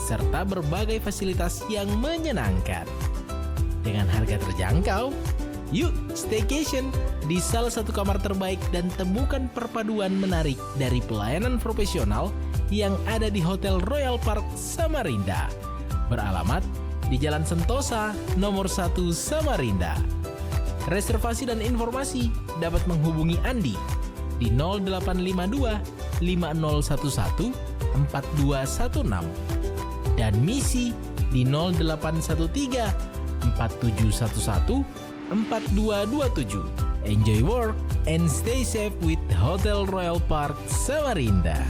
serta berbagai fasilitas yang menyenangkan. Dengan harga terjangkau, yuk staycation di salah satu kamar terbaik dan temukan perpaduan menarik dari pelayanan profesional yang ada di Hotel Royal Park Samarinda. Beralamat di Jalan Sentosa, nomor 1 Samarinda. Reservasi dan informasi dapat menghubungi Andi di 0852 5011 4216 dan Misi di 0813 4711 4227. Enjoy work and stay safe with Hotel Royal Park Samarinda.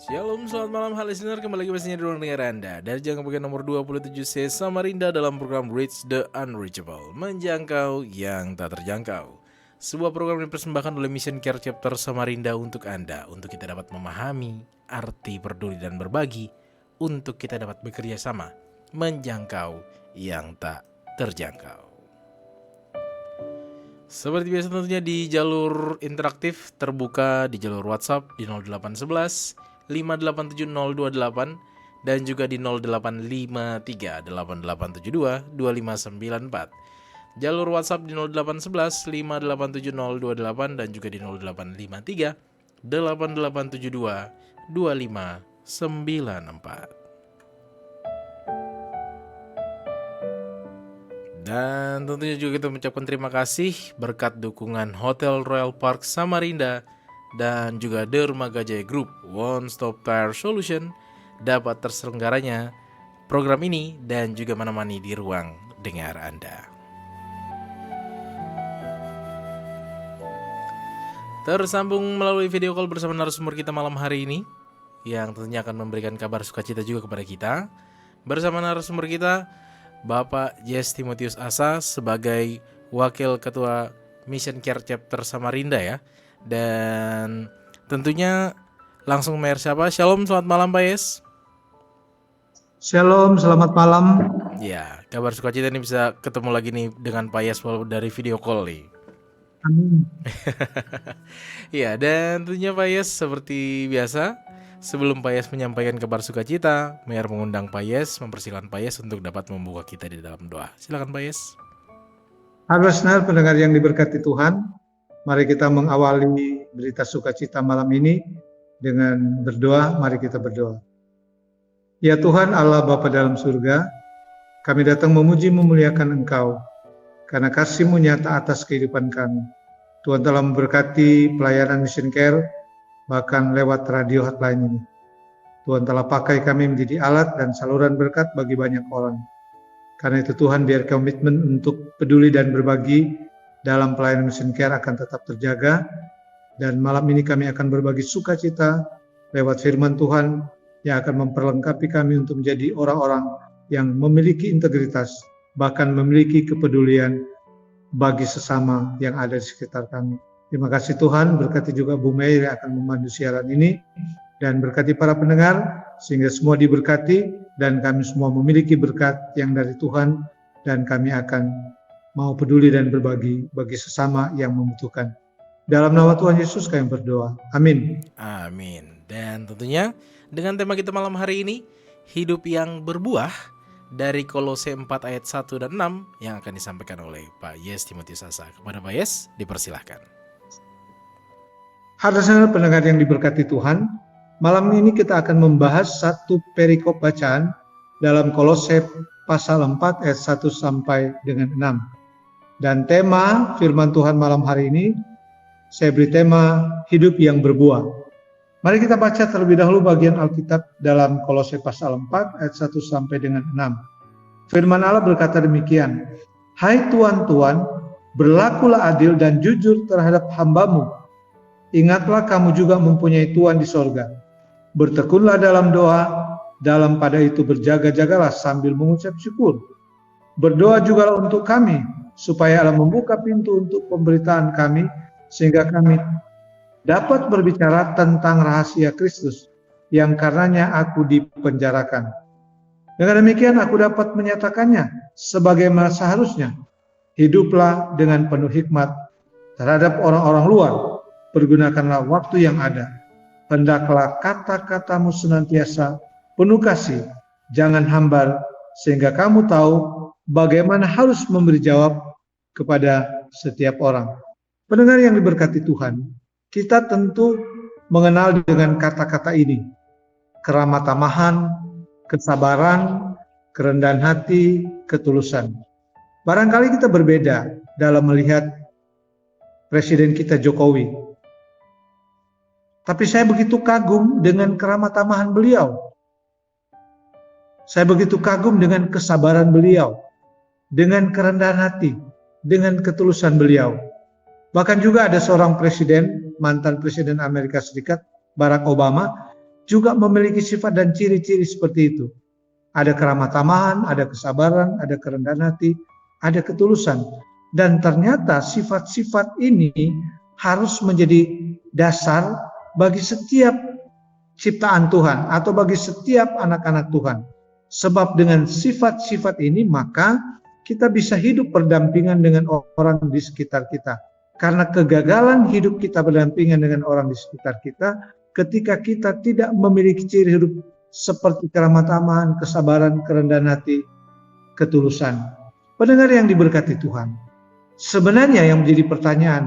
Shalom, selamat malam halo listener, kembali lagi pastinya di ruang dengar Anda dari jangka bagian nomor 27C Samarinda dalam program Reach the Unreachable, menjangkau yang tak terjangkau. Sebuah program yang dipersembahkan oleh Mission Care Chapter Samarinda untuk Anda, untuk kita dapat memahami arti peduli dan berbagi, untuk kita dapat bekerja sama menjangkau yang tak terjangkau. Seperti biasa tentunya di jalur interaktif terbuka di jalur WhatsApp di 0811 5870228 dan juga di 0853 8872 2594. Jalur WhatsApp di 0811 5870228 dan juga di 0853 8872 2594. Dan tentunya juga kita mengucapkan terima kasih berkat dukungan Hotel Royal Park Samarinda dan juga Derma Gajaya Group One Stop Tire Solution dapat terselenggaranya program ini dan juga menemani di ruang dengar Anda. Tersambung melalui video call bersama narasumber kita malam hari ini yang tentunya akan memberikan kabar sukacita juga kepada kita. Bersama narasumber kita Bapak Yes Timotius Asa sebagai Wakil Ketua Mission Care Chapter Samarinda ya. Dan tentunya langsung Mayor siapa? Shalom, selamat malam Pak Yes. Shalom, selamat malam. Ya, kabar sukacita ini bisa ketemu lagi nih dengan Pak Yes walaupun dari video call nih. Amin. Ya, dan tentunya Pak Yes seperti biasa, sebelum Pak Yes menyampaikan kabar sukacita, Mayor mengundang Pak Yes, mempersilakan Pak Yes untuk dapat membuka kita di dalam doa. Silakan Pak Yes. Halo listener, pendengar yang diberkati Tuhan, mari kita mengawali berita sukacita malam ini dengan berdoa. Mari kita berdoa. Ya Tuhan Allah Bapa dalam surga, kami datang memuji memuliakan Engkau karena kasih-Mu nyata atas kehidupan kami. Tuhan telah memberkati pelayanan Mission Care bahkan lewat radio hotline ini. Tuhan telah pakai kami menjadi alat dan saluran berkat bagi banyak orang. Karena itu Tuhan, biar komitmen untuk peduli dan berbagi dalam pelayanan Mission Care akan tetap terjaga. Dan malam ini kami akan berbagi sukacita lewat firman Tuhan yang akan memperlengkapi kami untuk menjadi orang-orang yang memiliki integritas, bahkan memiliki kepedulian bagi sesama yang ada di sekitar kami. Terima kasih Tuhan, berkati juga Bu Mei yang akan memandu siaran ini, dan berkati para pendengar, sehingga semua diberkati, dan kami semua memiliki berkat yang dari Tuhan, dan kami akan mau peduli dan berbagi bagi sesama yang membutuhkan. Dalam nama Tuhan Yesus kami berdoa. Amin. Amin. Dan tentunya dengan tema kita malam hari ini, hidup yang berbuah, dari Kolose 4 ayat 1 dan 6 yang akan disampaikan oleh Pak Yes Timotius Asa. Kepada Pak Yes, dipersilahkan. Hadirin pendengar yang diberkati Tuhan, malam ini kita akan membahas satu perikop bacaan dalam Kolose pasal 4 ayat 1 sampai dengan 6. Dan tema firman Tuhan malam hari ini, saya beri tema hidup yang berbuah. Mari kita baca terlebih dahulu bagian Alkitab dalam Kolose pasal 4 ayat 1 sampai dengan 6. Firman Allah berkata demikian, Hai tuan-tuan, berlakulah adil dan jujur terhadap hamba-Mu. Ingatlah kamu juga mempunyai Tuhan di sorga. Bertekunlah dalam doa, dalam pada itu berjaga-jagalah sambil mengucap syukur. Berdoa juga untuk kami, supaya Allah membuka pintu untuk pemberitaan kami, sehingga kami dapat berbicara tentang rahasia Kristus, yang karenanya aku dipenjarakan. Dengan demikian aku dapat menyatakannya sebagaimana seharusnya. Hiduplah dengan penuh hikmat terhadap orang-orang luar. Pergunakanlah waktu yang ada. Hendaklah kata-katamu senantiasa penuh kasih, jangan hambar, sehingga kamu tahu bagaimana harus memberi jawab kepada setiap orang. Pendengar yang diberkati Tuhan, kita tentu mengenal dengan kata-kata ini: keramah tamahan, kesabaran, kerendahan hati, ketulusan. Barangkali kita berbeda dalam melihat Presiden kita Jokowi. Tapi saya begitu kagum dengan keramah tamahan beliau. Saya begitu kagum dengan kesabaran beliau, dengan kerendahan hati, dengan ketulusan beliau. Bahkan juga ada seorang presiden, mantan presiden Amerika Serikat, Barack Obama, juga memiliki sifat dan ciri-ciri seperti itu. Ada keramah tamahan, ada kesabaran, ada kerendahan hati, ada ketulusan. Dan ternyata sifat-sifat ini harus menjadi dasar bagi setiap ciptaan Tuhan atau bagi setiap anak-anak Tuhan. Sebab dengan sifat-sifat ini maka kita bisa hidup berdampingan dengan orang di sekitar kita. Karena kegagalan hidup kita berdampingan dengan orang di sekitar kita ketika kita tidak memiliki ciri hidup seperti keramah tamahan, kesabaran, kerendahan hati, ketulusan. Pendengar yang diberkati Tuhan, sebenarnya yang menjadi pertanyaan,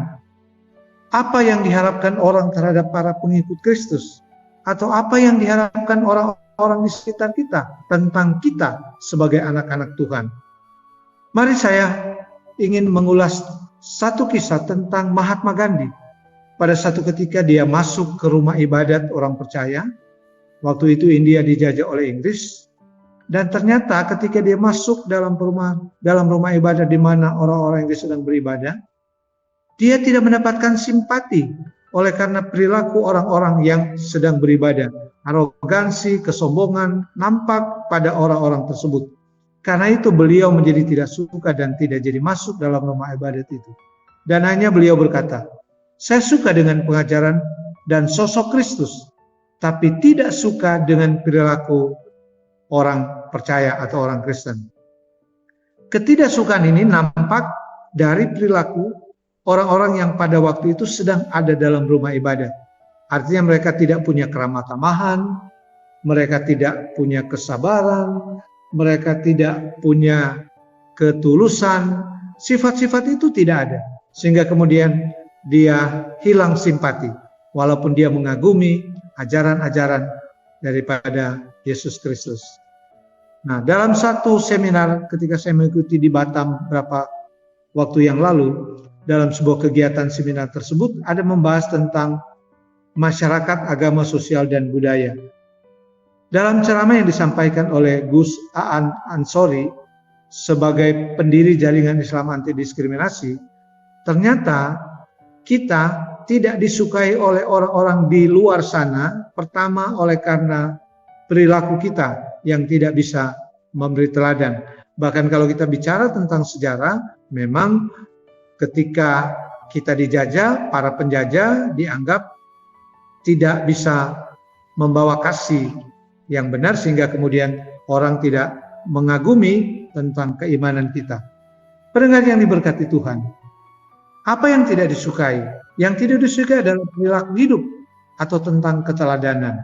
apa yang diharapkan orang terhadap para pengikut Kristus? Atau apa yang diharapkan orang-orang di sekitar kita tentang kita sebagai anak-anak Tuhan? Mari saya ingin mengulas satu kisah tentang Mahatma Gandhi. Pada satu ketika dia masuk ke rumah ibadat orang percaya. Waktu itu India dijajah oleh Inggris. Dan ternyata ketika dia masuk dalam rumah ibadat di mana orang-orang Inggris sedang beribadah, dia tidak mendapatkan simpati oleh karena perilaku orang-orang yang sedang beribadah. Arogansi, kesombongan nampak pada orang-orang tersebut. Karena itu beliau menjadi tidak suka dan tidak jadi masuk dalam rumah ibadat itu. Dan hanya beliau berkata, saya suka dengan pengajaran dan sosok Kristus, tapi tidak suka dengan perilaku orang percaya atau orang Kristen. Ketidaksukaan ini nampak dari perilaku orang-orang yang pada waktu itu sedang ada dalam rumah ibadat. Artinya mereka tidak punya keramah tamahan, mereka tidak punya kesabaran, mereka tidak punya ketulusan. Sifat-sifat itu tidak ada. Sehingga kemudian dia hilang simpati. Walaupun dia mengagumi ajaran-ajaran daripada Yesus Kristus. Nah, dalam satu seminar ketika saya mengikuti di Batam beberapa waktu yang lalu, dalam sebuah kegiatan seminar tersebut ada membahas tentang masyarakat, agama, sosial, dan budaya. Dalam ceramah yang disampaikan oleh Gus Aan Ansori sebagai pendiri jaringan Islam anti diskriminasi, ternyata kita tidak disukai oleh orang-orang di luar sana. Pertama, oleh karena perilaku kita yang tidak bisa memberi teladan. Bahkan kalau kita bicara tentang sejarah, memang ketika kita dijajah, para penjajah dianggap tidak bisa membawa kasih yang benar sehingga kemudian orang tidak mengagumi tentang keimanan kita. Pendengar yang diberkati Tuhan, apa yang tidak disukai? Yang tidak disukai adalah perilaku hidup atau tentang keteladanan.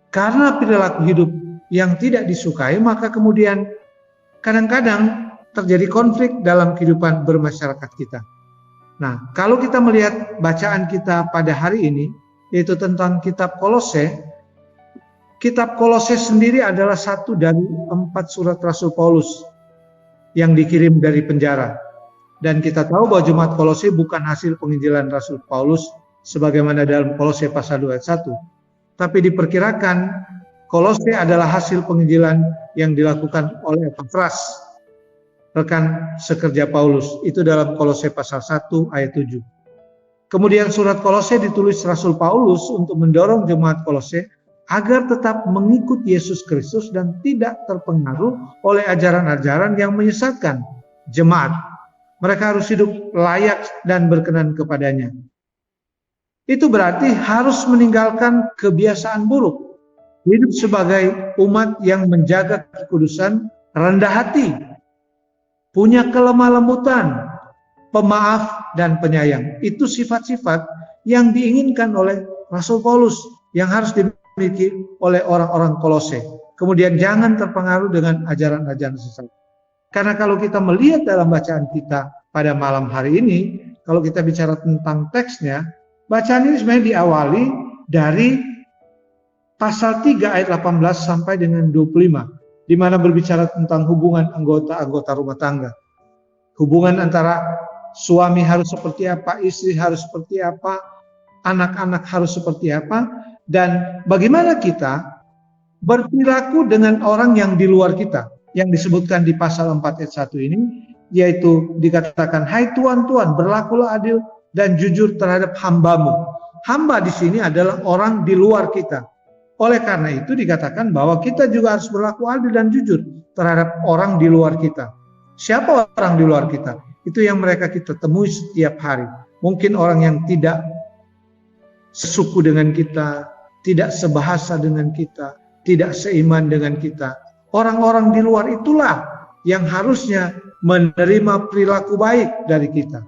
Karena perilaku hidup yang tidak disukai, maka kemudian kadang-kadang terjadi konflik dalam kehidupan bermasyarakat kita. Nah, kalau kita melihat bacaan kita pada hari ini, yaitu tentang kitab Kolose. Kitab Kolose sendiri adalah satu dari 4 surat Rasul Paulus yang dikirim dari penjara. Dan kita tahu bahwa jemaat Kolose bukan hasil penginjilan Rasul Paulus sebagaimana dalam Kolose pasal 2 ayat 1. Tapi diperkirakan Kolose adalah hasil penginjilan yang dilakukan oleh Epafras, rekan sekerja Paulus. Itu dalam Kolose pasal 1 ayat 7. Kemudian surat Kolose ditulis Rasul Paulus untuk mendorong jemaat Kolose agar tetap mengikut Yesus Kristus dan tidak terpengaruh oleh ajaran-ajaran yang menyesatkan jemaat. Mereka harus hidup layak dan berkenan kepadanya. Itu berarti harus meninggalkan kebiasaan buruk. hidup sebagai umat yang menjaga kekudusan, rendah hati, punya kelemah lembutan, pemaaf dan penyayang. Itu sifat-sifat yang diinginkan oleh Rasul Paulus yang harus dimiliki oleh orang-orang Kolose. Kemudian jangan terpengaruh dengan ajaran-ajaran sesat. Karena kalau kita melihat dalam bacaan kita pada malam hari ini, kalau kita bicara tentang teksnya, bacaan ini sebenarnya diawali dari pasal 3 ayat 18 sampai dengan 25, di mana berbicara tentang hubungan anggota-anggota rumah tangga. Hubungan antara suami harus seperti apa, istri harus seperti apa, anak-anak harus seperti apa, dan bagaimana kita berperilaku dengan orang yang di luar kita, yang disebutkan di pasal 4 ayat 1 ini, yaitu dikatakan, hai tuan-tuan, berlakulah adil dan jujur terhadap hambamu. Hamba di sini adalah orang di luar kita. Oleh karena itu dikatakan bahwa kita juga harus berlaku adil dan jujur terhadap orang di luar kita. Siapa orang di luar kita? Itu yang mereka kita temui setiap hari. Mungkin orang yang tidak sesuku dengan kita, tidak sebahasa dengan kita, tidak seiman dengan kita. Orang-orang di luar itulah yang harusnya menerima perilaku baik dari kita.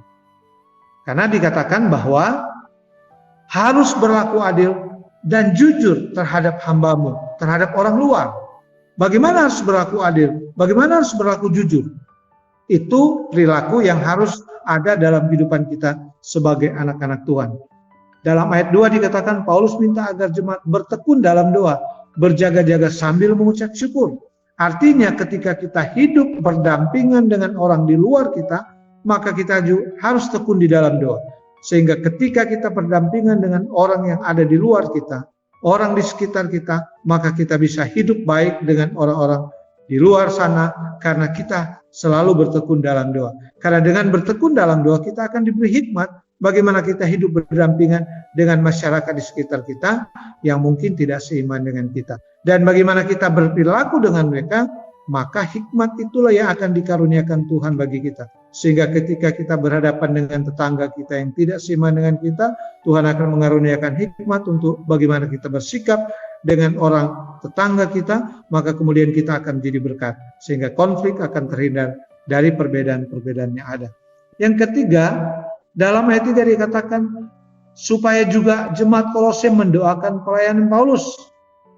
Karena dikatakan bahwa harus berlaku adil dan jujur terhadap hambamu, terhadap orang luar. Bagaimana harus berlaku adil? Bagaimana harus berlaku jujur? Itu perilaku yang harus ada dalam kehidupan kita sebagai anak-anak Tuhan. Dalam ayat 2 dikatakan Paulus minta agar jemaat bertekun dalam doa, berjaga-jaga sambil mengucap syukur. Artinya ketika kita hidup berdampingan dengan orang di luar kita, maka kita juga harus tekun di dalam doa. Sehingga ketika kita berdampingan dengan orang yang ada di luar kita, orang di sekitar kita, maka kita bisa hidup baik dengan orang-orang di luar sana karena kita selalu bertekun dalam doa. Karena dengan bertekun dalam doa kita akan diberi hikmat bagaimana kita hidup berdampingan dengan masyarakat di sekitar kita yang mungkin tidak seiman dengan kita. Dan bagaimana kita berperilaku dengan mereka, maka hikmat itulah yang akan dikaruniakan Tuhan bagi kita. Sehingga ketika kita berhadapan dengan tetangga kita yang tidak seiman dengan kita, Tuhan akan mengaruniakan hikmat untuk bagaimana kita bersikap dengan orang tetangga kita, maka kemudian kita akan jadi berkat. Sehingga konflik akan terhindar dari perbedaan-perbedaan yang ada. Yang ketiga, dalam ayat 3 dikatakan, supaya juga jemaat Kolose mendoakan pelayanan Paulus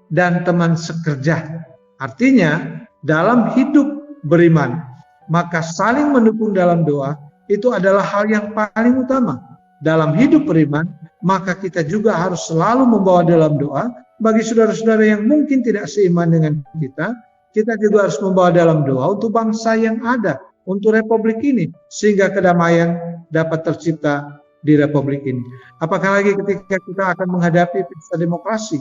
dan teman sekerja. Artinya, dalam hidup beriman, maka saling mendukung dalam doa itu adalah hal yang paling utama. Dalam hidup beriman, maka kita juga harus selalu membawa dalam doa bagi saudara-saudara yang mungkin tidak seiman dengan kita. Kita juga harus membawa dalam doa untuk bangsa yang ada, untuk republik ini, sehingga kedamaian dapat tercipta di republik ini. Apakah lagi ketika kita akan menghadapi pesta demokrasi,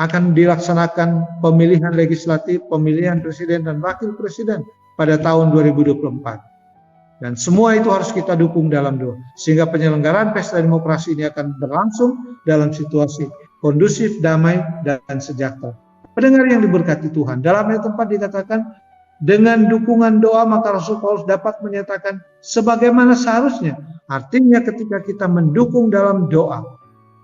akan dilaksanakan pemilihan legislatif, pemilihan presiden dan wakil presiden pada tahun 2024. Dan semua itu harus kita dukung dalam doa. Sehingga penyelenggaraan pesta demokrasi ini akan berlangsung dalam situasi kondusif, damai, dan sejahtera. Pendengar yang diberkati Tuhan, dalam ayat 4 dikatakan, dengan dukungan doa maka Rasul Paulus dapat menyatakan sebagaimana seharusnya. Artinya ketika kita mendukung dalam doa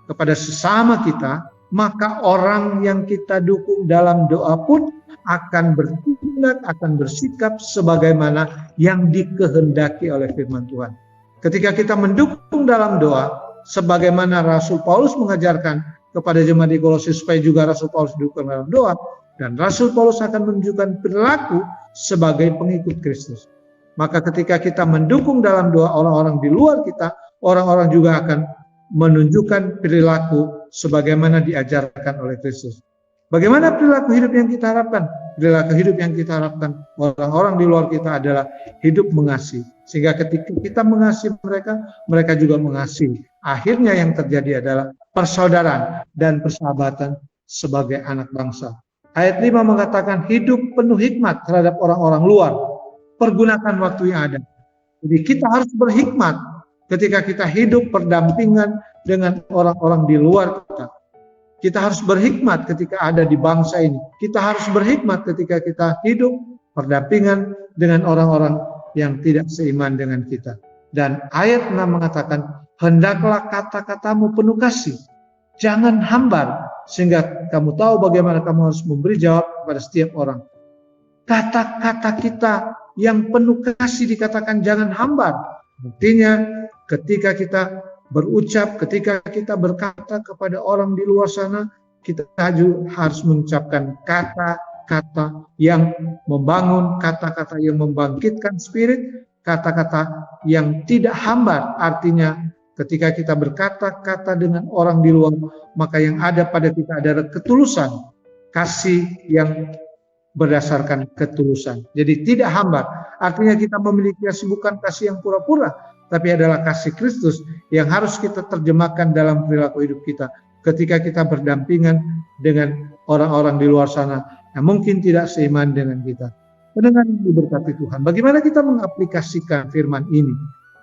kepada sesama kita, maka orang yang kita dukung dalam doa pun akan bertindak, akan bersikap sebagaimana yang dikehendaki oleh firman Tuhan. Ketika kita mendukung dalam doa, sebagaimana Rasul Paulus mengajarkan kepada jemaat di Kolose supaya juga Rasul Paulus dukung dalam doa, dan Rasul Paulus akan menunjukkan perilaku sebagai pengikut Kristus. Maka ketika kita mendukung dalam doa orang-orang di luar kita, orang-orang juga akan menunjukkan perilaku sebagaimana diajarkan oleh Kristus. Bagaimana perilaku hidup yang kita harapkan? Perilaku hidup yang kita harapkan orang-orang di luar kita adalah hidup mengasihi. Sehingga ketika kita mengasihi mereka, mereka juga mengasihi. Akhirnya yang terjadi adalah persaudaraan dan persahabatan sebagai anak bangsa. Ayat 5 mengatakan hidup penuh hikmat terhadap orang-orang luar. Pergunakan waktu yang ada. Jadi kita harus berhikmat ketika kita hidup berdampingan dengan orang-orang di luar kita. Kita harus berhikmat ketika ada di bangsa ini. Kita harus berhikmat ketika kita hidup berdampingan dengan orang-orang yang tidak seiman dengan kita. Dan ayat 6 mengatakan, hendaklah kata-katamu penuh kasih, jangan hambar, sehingga kamu tahu bagaimana kamu harus memberi jawab kepada setiap orang. Kata-kata kita yang penuh kasih dikatakan jangan hambar. Artinya ketika kita berucap, ketika kita berkata kepada orang di luar sana, kita harus mengucapkan kata-kata yang membangun, kata-kata yang membangkitkan spirit, kata-kata yang tidak hambar. Artinya ketika kita berkata-kata dengan orang di luar, maka yang ada pada kita adalah ketulusan, kasih yang berdasarkan ketulusan. Jadi tidak hambar. Artinya kita memiliki kasih bukan kasih yang pura-pura, tapi adalah kasih Kristus yang harus kita terjemahkan dalam perilaku hidup kita ketika kita berdampingan dengan orang-orang di luar sana yang mungkin tidak seiman dengan kita. Pendengar yang diberkati Tuhan, bagaimana kita mengaplikasikan firman ini?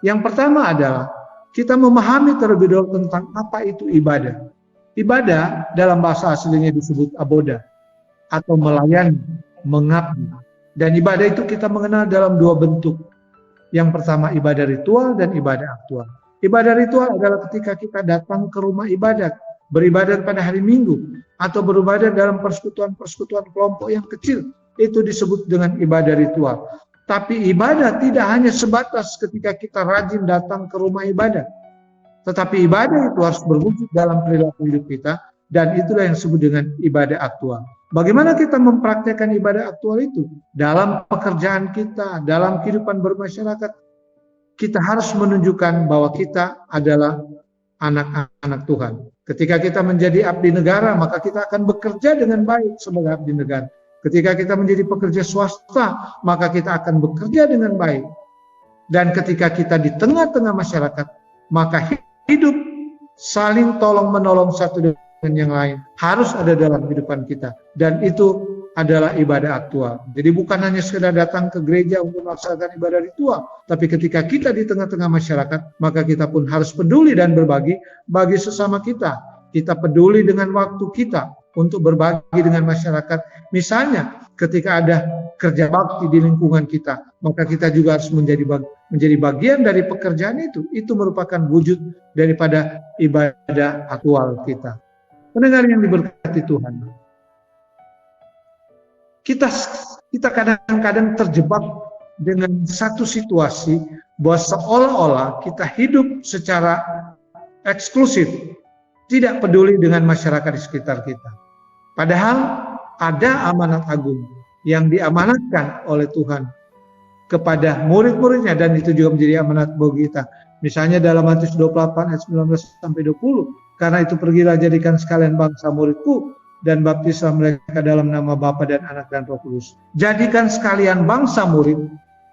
Yang pertama adalah kita memahami terlebih dahulu tentang apa itu ibadah. Ibadah dalam bahasa aslinya disebut aboda atau melayani, mengabdi. Dan ibadah itu kita mengenal dalam dua bentuk. Yang pertama ibadah ritual dan ibadah aktual. Ibadah ritual adalah ketika kita datang ke rumah ibadat, beribadat pada hari Minggu, atau beribadat dalam persekutuan-persekutuan kelompok yang kecil. Itu disebut dengan ibadah ritual. Tapi ibadah tidak hanya sebatas ketika kita rajin datang ke rumah ibadah. Tetapi ibadah itu harus berwujud dalam perilaku hidup kita, dan itulah yang disebut dengan ibadah aktual. Bagaimana kita mempraktekkan ibadah aktual itu? Dalam pekerjaan kita, dalam kehidupan bermasyarakat, kita harus menunjukkan bahwa kita adalah anak-anak Tuhan. Ketika kita menjadi abdi negara, maka kita akan bekerja dengan baik sebagai abdi negara. Ketika kita menjadi pekerja swasta, maka kita akan bekerja dengan baik. Dan ketika kita di tengah-tengah masyarakat, maka hidup saling tolong-menolong satu dengan yang lain harus ada dalam kehidupan kita, dan itu adalah ibadah aktual. Jadi bukan hanya sekedar datang ke gereja untuk melaksanakan ibadah ritual, tapi ketika kita di tengah-tengah masyarakat, maka kita pun harus peduli dan berbagi bagi sesama kita. Kita peduli dengan waktu kita untuk berbagi dengan masyarakat. Misalnya ketika ada kerja bakti di lingkungan kita, maka kita juga harus menjadi bagian dari pekerjaan itu. Itu merupakan wujud daripada ibadah aktual kita. Pendengar yang diberkati Tuhan, kita kadang-kadang terjebak dengan satu situasi bahwa seolah-olah kita hidup secara eksklusif, tidak peduli dengan masyarakat di sekitar kita. Padahal ada amanat agung yang diamanatkan oleh Tuhan kepada murid-muridnya, dan itu juga menjadi amanat bagi kita. Misalnya dalam Matius 28 ayat 19-20, karena itu pergilah jadikan sekalian bangsa muridku dan baptislah mereka dalam nama Bapa dan Anak dan Roh Kudus. Jadikan sekalian bangsa murid,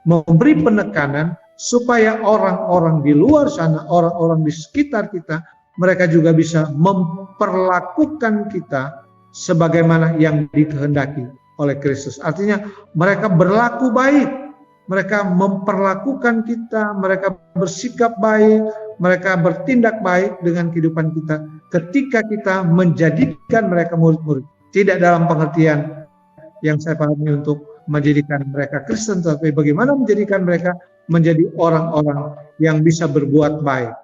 memberi penekanan supaya orang-orang di luar sana, orang-orang di sekitar kita, mereka juga bisa memperlakukan kita sebagaimana yang dikehendaki oleh Kristus. Artinya mereka berlaku baik, mereka memperlakukan kita, mereka bersikap baik, mereka bertindak baik dengan kehidupan kita ketika kita menjadikan mereka murid-murid. Tidak dalam pengertian yang saya pahami untuk menjadikan mereka Kristen, tapi bagaimana menjadikan mereka menjadi orang-orang yang bisa berbuat baik.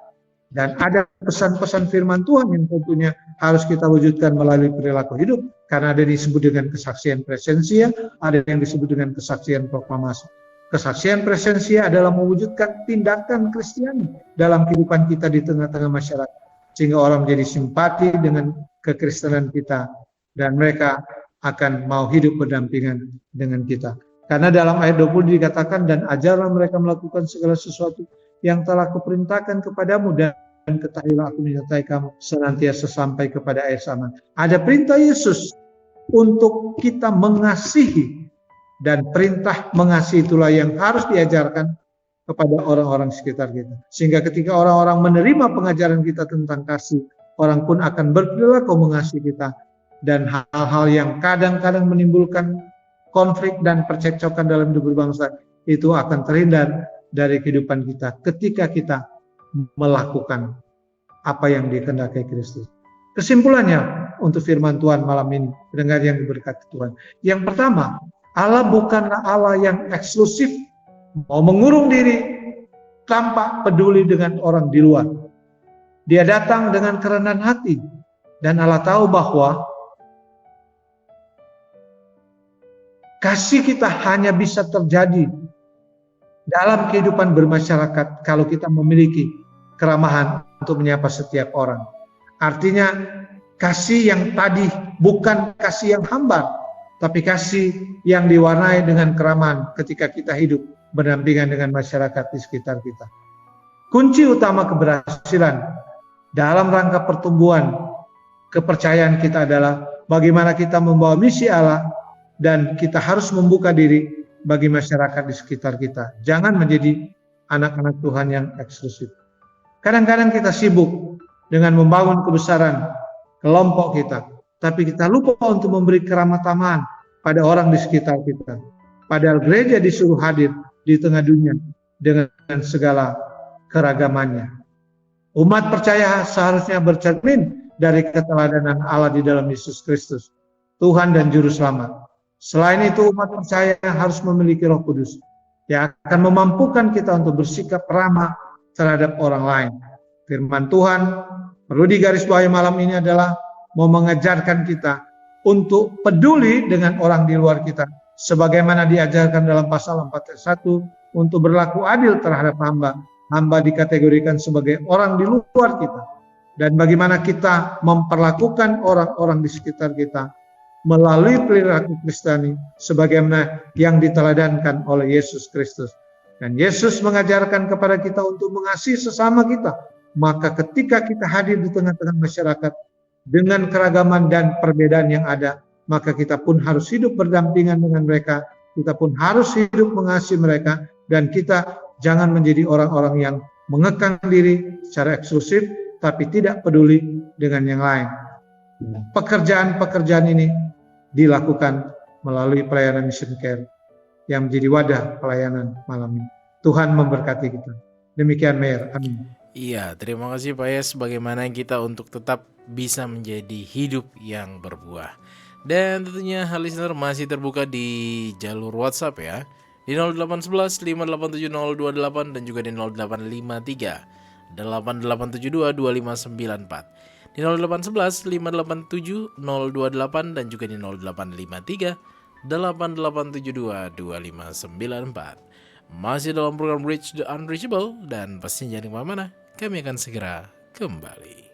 Dan ada pesan-pesan firman Tuhan yang tentunya harus kita wujudkan melalui perilaku hidup, karena ada disebut dengan kesaksian presensia, ada yang disebut dengan kesaksian proklamasi. Kesaksian presensia adalah mewujudkan tindakan Kristiani dalam kehidupan kita di tengah-tengah masyarakat, sehingga orang menjadi simpati dengan kekristenan kita, dan mereka akan mau hidup berdampingan dengan kita. Karena dalam ayat 20 dikatakan, dan ajarlah mereka melakukan segala sesuatu yang telah kuperintahkan kepadamu, dan ketahuilah aku menyertai kamu senantiasa sampai kepada akhir zaman. Ada perintah Yesus untuk kita mengasihi, dan perintah mengasihi itulah yang harus diajarkan kepada orang-orang sekitar kita. Sehingga ketika orang-orang menerima pengajaran kita tentang kasih, orang pun akan berperilaku mengasihi kita. Dan hal-hal yang kadang-kadang menimbulkan konflik dan percekcokan dalam hidup berbangsa, itu akan terhindar dari kehidupan kita ketika kita melakukan apa yang dikehendaki Kristus. Kesimpulannya untuk firman Tuhan malam ini, pendengar yang diberkati Tuhan. Yang pertama, Allah bukanlah Allah yang eksklusif, mau mengurung diri tanpa peduli dengan orang di luar. Dia datang dengan kerendahan hati, Dan Allah tahu bahwa kasih kita hanya bisa terjadi dalam kehidupan bermasyarakat kalau kita memiliki keramahan untuk menyapa setiap orang. Artinya kasih yang tadi bukan kasih yang hambar, tapi kasih yang diwarnai dengan keramahan ketika kita hidup berdampingan dengan masyarakat di sekitar kita. Kunci utama keberhasilan dalam rangka pertumbuhan kepercayaan kita adalah bagaimana kita membawa misi Allah, dan kita harus membuka diri bagi masyarakat di sekitar kita. Jangan menjadi anak-anak Tuhan yang eksklusif. Kadang-kadang kita sibuk dengan membangun kebesaran kelompok kita, tapi kita lupa untuk memberi keramah tamahan pada orang di sekitar kita. Padahal gereja disuruh hadir di tengah dunia dengan segala keragamannya. Umat percaya seharusnya bercermin dari keteladanan Allah di dalam Yesus Kristus, Tuhan dan Juru Selamat. Selain itu, umat percaya harus memiliki Roh Kudus yang akan memampukan kita untuk bersikap ramah terhadap orang lain. Firman Tuhan perlu digarisbawahi malam ini adalah mau mengajarkan kita untuk peduli dengan orang di luar kita, sebagaimana diajarkan dalam pasal 4 ayat 1 untuk berlaku adil terhadap hamba. Hamba dikategorikan sebagai orang di luar kita, dan bagaimana kita memperlakukan orang-orang di sekitar kita melalui perilaku Kristiani sebagaimana yang diteladankan oleh Yesus Kristus. Dan Yesus mengajarkan kepada kita untuk mengasihi sesama kita. Maka ketika kita hadir di tengah-tengah masyarakat dengan keragaman dan perbedaan yang ada, maka kita pun harus hidup berdampingan dengan mereka, kita pun harus hidup mengasihi mereka, dan kita jangan menjadi orang-orang yang mengekang diri secara eksklusif tapi tidak peduli dengan yang lain. Pekerjaan-pekerjaan ini dilakukan melalui pelayanan mission care yang menjadi wadah pelayanan malam ini. Tuhan memberkati kita. Demikian Mayor. Amin. Iya, terima kasih Pak Yes, bagaimana kita untuk tetap bisa menjadi hidup yang berbuah. Dan tentunya hal listener masih terbuka di jalur WhatsApp ya, di 0811 587028 dan juga di 0853 8872 2594. Di 0811 587 028 dan juga di 0853 8872 2594. Masih dalam program Reach the Unreachable, dan pastinya jangan kemana-mana, kami akan segera kembali.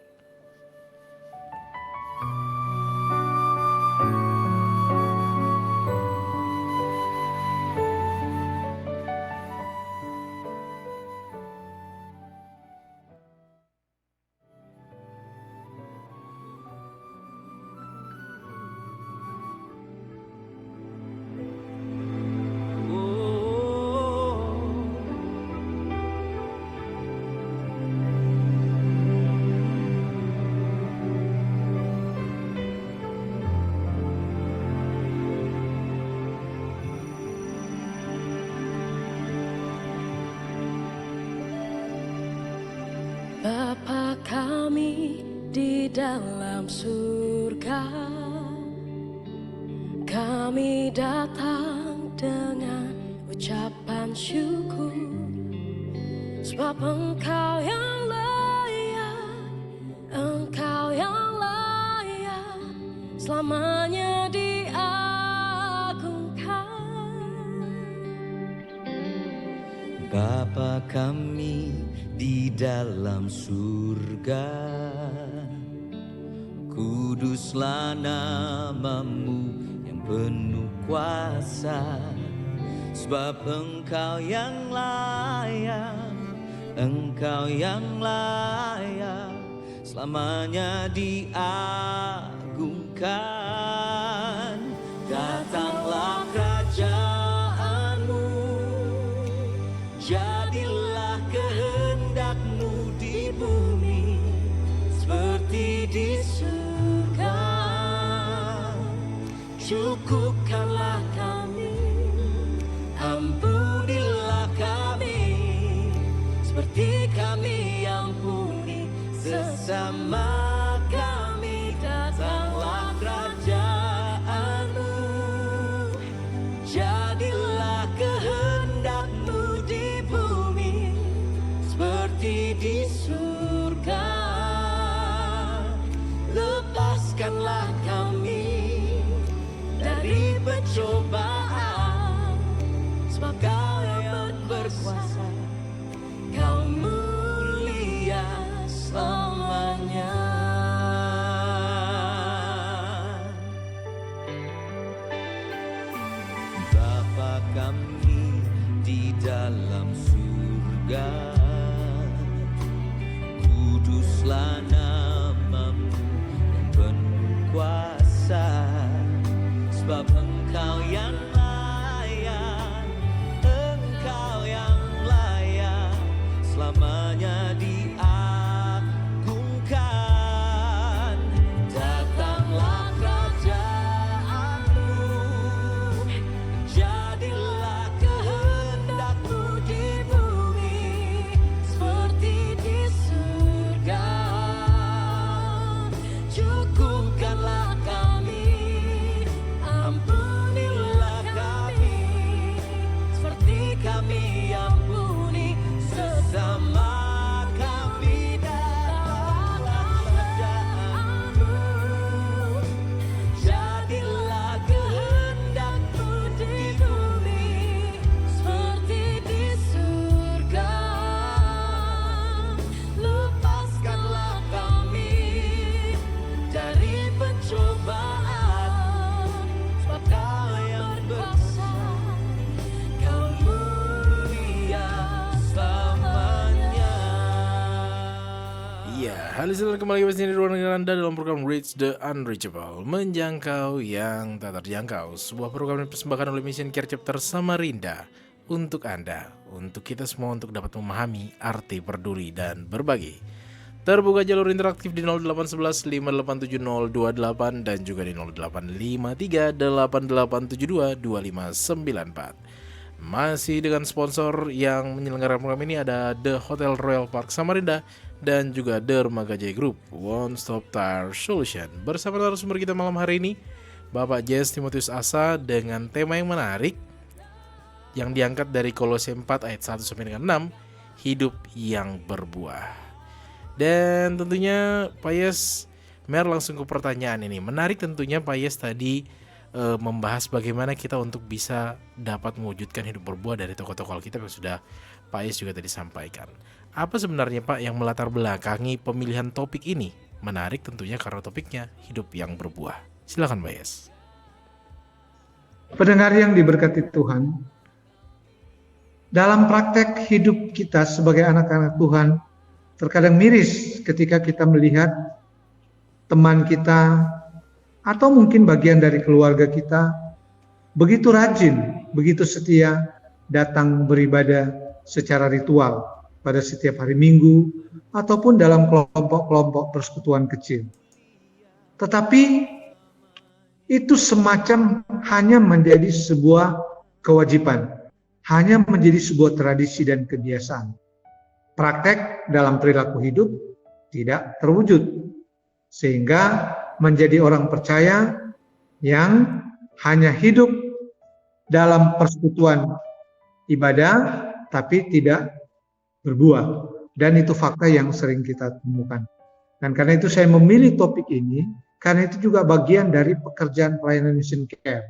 Bapa kami di dalam surga, kami datang dengan ucapan syukur, sebab Engkau yang layak, Engkau yang layak, selamanya diagungkan. Bapa kami di dalam surga, kuduslah namamu yang penuh kuasa, sebab Engkau yang layak, Engkau yang layak, selamanya diagungkan. Datanglah kerajaanmu, jadilah kehendak-Mu di bumi seperti di surga. Cukupkanlah kami, ampunilah kami, seperti kami ampuni sesama kami. Datanglah kerajaan-Mu, jadilah kehendak-Mu di bumi seperti di surga. Lepas dalam surga. Kuduslah namamu yang penuh kuasa, sebab Engkau yang layak, Engkau yang layak, selamanya diagungkan. Datanglah kerajaanmu, jadilah kehendak-Mu di bumi seperti di surga. Cukupkanlah kami, ampunilah kami, seperti kami ampuni sesama kami. Datanglah kerajaanmu, jadilah kehendak-Mu di bumi seperti di surga. Lepaskanlah kami dari pencobaan, sebab Kau yang berkuasa, Kau mulia selamanya. Iya, hal listener kembali lagi di ruang dengar Anda dalam program Reach the Unreachable, menjangkau yang tak terjangkau. Sebuah program yang dipersembahkan oleh Mission Care Chapter Samarinda untuk Anda, untuk kita semua, untuk dapat memahami arti peduli dan berbagi. Terbuka jalur interaktif di 0811 587 028 dan juga di 0853 8872 2594. Masih dengan sponsor yang menyelenggarakan program ini ada The Hotel Royal Park Samarinda dan juga Dermaga Jaya Group One Stop Tire Solution. Bersama narasumber kita malam hari ini, Bapak Jes Timotius Asa, dengan tema yang menarik yang diangkat dari Kolose 4 ayat 1 sampai dengan 6, hidup yang berbuah. Dan tentunya Pak Yes, Mer langsung ke pertanyaan ini. Menarik tentunya Pak Yes tadi membahas bagaimana kita untuk bisa dapat mewujudkan hidup berbuah dari tokoh-tokoh Alkitab yang sudah Pak Yes juga tadi sampaikan. Apa sebenarnya Pak yang melatar belakangi pemilihan topik ini? Menarik tentunya karena topiknya hidup yang berbuah. Silakan Pak Yes. Pendengar yang diberkati Tuhan, dalam praktek hidup kita sebagai anak-anak Tuhan, terkadang miris ketika kita melihat teman kita atau mungkin bagian dari keluarga kita begitu rajin, begitu setia datang beribadah secara ritual pada setiap hari Minggu ataupun dalam kelompok-kelompok persekutuan kecil. Tetapi itu semacam hanya menjadi sebuah kewajiban, hanya menjadi sebuah tradisi dan kebiasaan. Praktek dalam perilaku hidup tidak terwujud, sehingga menjadi orang percaya yang hanya hidup dalam persekutuan ibadah tapi tidak berbuah. Dan itu fakta yang sering kita temukan. Dan karena itu saya memilih topik ini, karena itu juga bagian dari pekerjaan pelayanan Mission Care,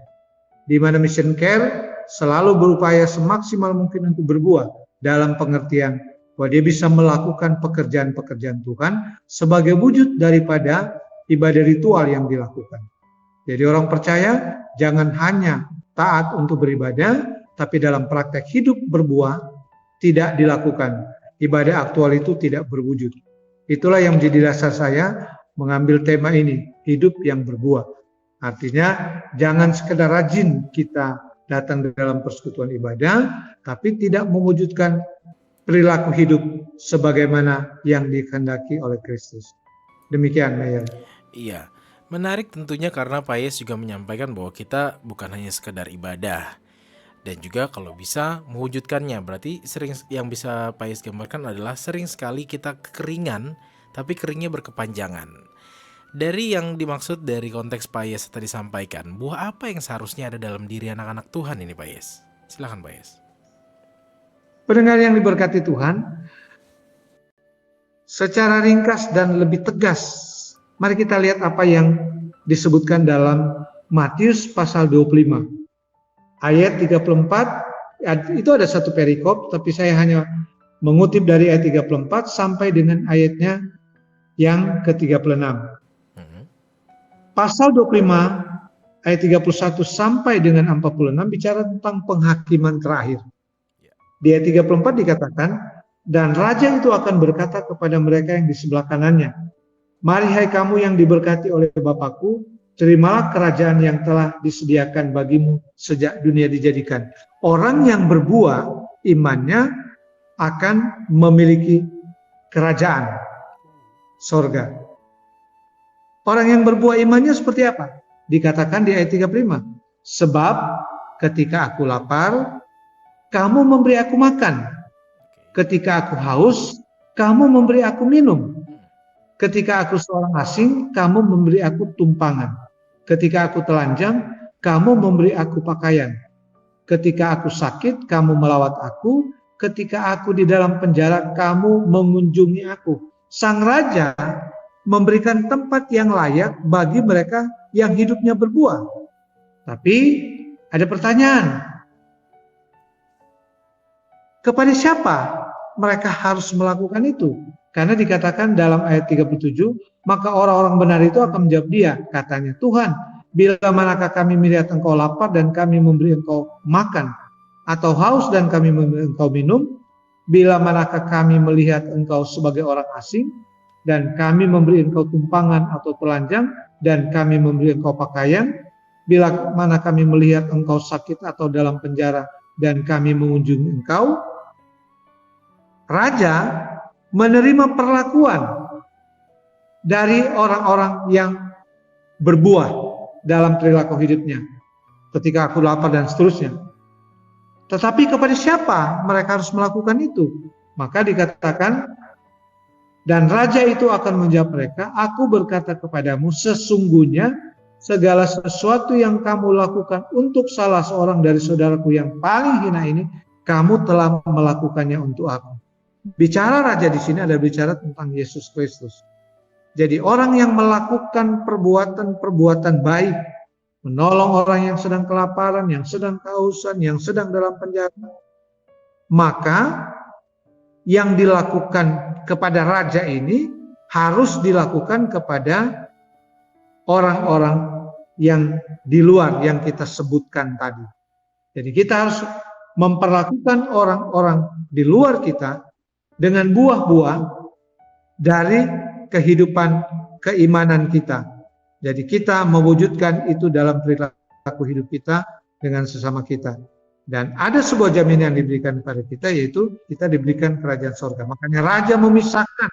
di mana Mission Care selalu berupaya semaksimal mungkin untuk berbuah dalam pengertian bahwa dia bisa melakukan pekerjaan-pekerjaan Tuhan sebagai wujud daripada ibadah ritual yang dilakukan. Jadi orang percaya jangan hanya taat untuk beribadah, tapi dalam praktek hidup berbuah tidak dilakukan. Ibadah aktual itu tidak berwujud. Itulah yang menjadi dasar saya mengambil tema ini, hidup yang berbuah. Artinya jangan sekedar rajin kita datang dalam persekutuan ibadah, tapi tidak mewujudkan perilaku hidup sebagaimana yang dikehendaki oleh Kristus. Demikian, Mayer. Iya, menarik tentunya karena Pak Yes juga menyampaikan bahwa kita bukan hanya sekedar ibadah, dan juga kalau bisa mewujudkannya. Berarti sering yang bisa Pak Yes gambarkan adalah sering sekali kita kekeringan, tapi keringnya berkepanjangan. Dari yang dimaksud dari konteks Pak Yes tadi sampaikan, buah apa yang seharusnya ada dalam diri anak-anak Tuhan ini Pak Yes? Silakan Pak Yes. Pendengar yang diberkati Tuhan, secara ringkas dan lebih tegas, mari kita lihat apa yang disebutkan dalam Matius pasal 25. Ayat 34, itu ada satu perikop, tapi saya hanya mengutip dari ayat 34 sampai dengan ayatnya yang ke-36. Pasal 25, ayat 31 sampai dengan 46 bicara tentang penghakiman terakhir. Di ayat 34 dikatakan, dan raja itu akan berkata kepada mereka yang di sebelah kanannya, mari hai kamu yang diberkati oleh Bapakku, terimalah kerajaan yang telah disediakan bagimu sejak dunia dijadikan. Orang yang berbuah imannya akan memiliki kerajaan sorga. Orang yang berbuah imannya seperti apa? Dikatakan di ayat 35. Sebab ketika aku lapar, kamu memberi aku makan. Ketika aku haus, kamu memberi aku minum. Ketika aku seorang asing, kamu memberi aku tumpangan. Ketika aku telanjang, kamu memberi aku pakaian. Ketika aku sakit, kamu melawat aku. Ketika aku di dalam penjara, kamu mengunjungi aku. Sang raja memberikan tempat yang layak bagi mereka yang hidupnya berbuah. Tapi ada pertanyaan. Kepada siapa mereka harus melakukan itu? Karena dikatakan dalam ayat 37, maka orang-orang benar itu akan menjawab dia, katanya, Tuhan, bila manakah kami melihat engkau lapar dan kami memberi engkau makan, atau haus dan kami memberi engkau minum, bila manakah kami melihat engkau sebagai orang asing, dan kami memberi engkau tumpangan atau telanjang, dan kami memberi engkau pakaian, bila mana kami melihat engkau sakit atau dalam penjara, dan kami mengunjungi engkau. Raja menerima perlakuan dari orang-orang yang berbuah dalam perilaku hidupnya. Ketika aku lapar dan seterusnya. Tetapi kepada siapa mereka harus melakukan itu? Maka dikatakan, dan raja itu akan menjawab mereka, aku berkata kepadamu, sesungguhnya segala sesuatu yang kamu lakukan untuk salah seorang dari saudaraku yang paling hina ini, kamu telah melakukannya untuk aku. Bicara raja di sini adalah bicara tentang Yesus Kristus. Jadi orang yang melakukan perbuatan baik, menolong orang yang sedang kelaparan, yang sedang kehausan, yang sedang dalam penjara, maka yang dilakukan kepada raja ini harus dilakukan kepada orang-orang yang di luar yang kita sebutkan tadi. Jadi kita harus memperlakukan orang-orang di luar kita dengan buah-buah dari kehidupan keimanan kita. Jadi kita mewujudkan itu dalam perilaku hidup kita dengan sesama kita. Dan ada sebuah jaminan yang diberikan kepada kita, yaitu kita diberikan kerajaan sorga. Makanya raja memisahkan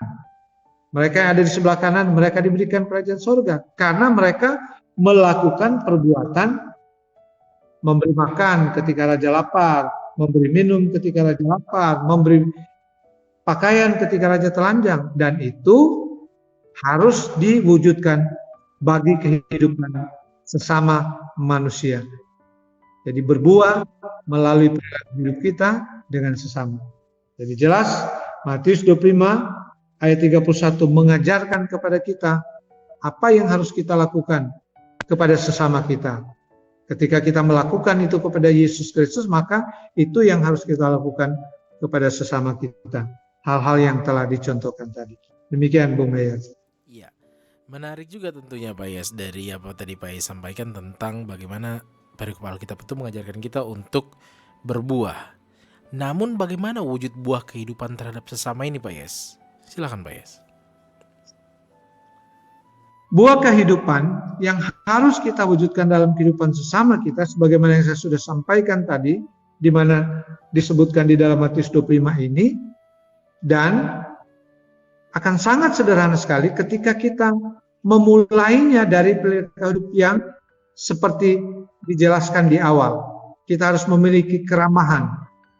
mereka yang ada di sebelah kanan, mereka diberikan kerajaan sorga. Karena mereka melakukan perbuatan memberi makan ketika raja lapar, memberi minum ketika raja lapar, memberi pakaian ketika raja telanjang. Dan itu harus diwujudkan bagi kehidupan sesama manusia. Jadi berbuah melalui perilaku hidup kita dengan sesama. Jadi jelas Matius 25 ayat 31 mengajarkan kepada kita apa yang harus kita lakukan kepada sesama kita. Ketika kita melakukan itu kepada Yesus Kristus, maka itu yang harus kita lakukan kepada sesama kita. Hal-hal yang telah dicontohkan tadi. Demikian Bung Hayat. Iya, menarik juga tentunya Pak Yas dari apa tadi Pak Yas sampaikan tentang bagaimana perikop Alkitab itu mengajarkan kita untuk berbuah. Namun bagaimana wujud buah kehidupan terhadap sesama ini Pak Yes? Silakan Pak Yes. Buah kehidupan yang harus kita wujudkan dalam kehidupan sesama kita, sebagaimana yang saya sudah sampaikan tadi, di mana disebutkan di dalam Matius 25 ini, dan akan sangat sederhana sekali ketika kita memulainya dari perilaku hidup yang seperti dijelaskan di awal. Kita harus memiliki keramahan,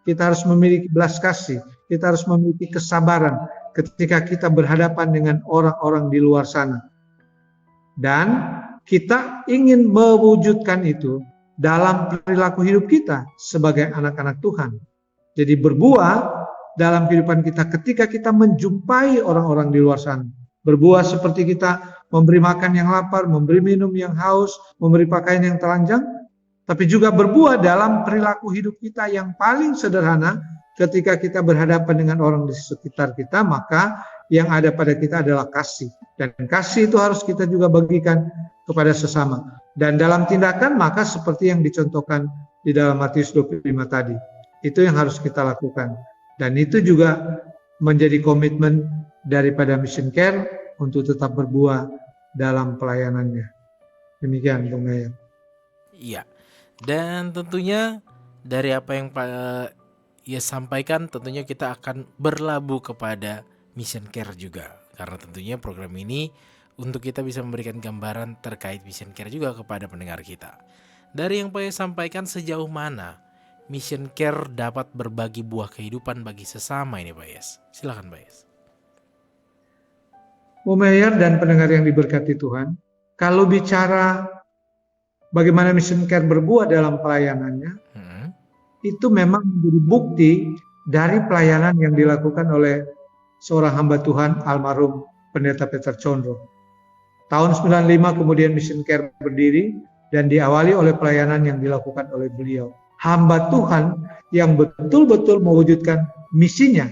kita harus memiliki belas kasih, kita harus memiliki kesabaran ketika kita berhadapan dengan orang-orang di luar sana. Dan kita ingin mewujudkan itu dalam perilaku hidup kita sebagai anak-anak Tuhan. Jadi berbuah dalam kehidupan kita ketika kita menjumpai orang-orang di luar sana. Berbuah seperti kita memberi makan yang lapar, memberi minum yang haus, memberi pakaian yang telanjang, tapi juga berbuah dalam perilaku hidup kita yang paling sederhana ketika kita berhadapan dengan orang di sekitar kita, maka yang ada pada kita adalah kasih. Dan kasih itu harus kita juga bagikan kepada sesama. Dan dalam tindakan maka seperti yang dicontohkan di dalam Matius 25 tadi. Itu yang harus kita lakukan. Dan itu juga menjadi komitmen daripada Mission Care untuk tetap berbuah dalam pelayanannya. Demikian, Bung Gayam. Iya. Dan tentunya dari apa yang Pak ia sampaikan, tentunya kita akan berlabuh kepada Mission Care juga. Karena tentunya program ini untuk kita bisa memberikan gambaran terkait Mission Care juga kepada pendengar kita. Dari yang Pak Yes sampaikan, sejauh mana Mission Care dapat berbagi buah kehidupan bagi sesama ini Pak Yes? Silakan Pak Yes. Bung Mayer dan pendengar yang diberkati Tuhan, kalau bicara bagaimana Mission Care berbuah dalam pelayanannya, itu memang menjadi bukti dari pelayanan yang dilakukan oleh seorang hamba Tuhan almarhum Pendeta Peter Condro. Tahun 95 kemudian Mission Care berdiri dan diawali oleh pelayanan yang dilakukan oleh beliau. Hamba Tuhan yang betul-betul mewujudkan misinya,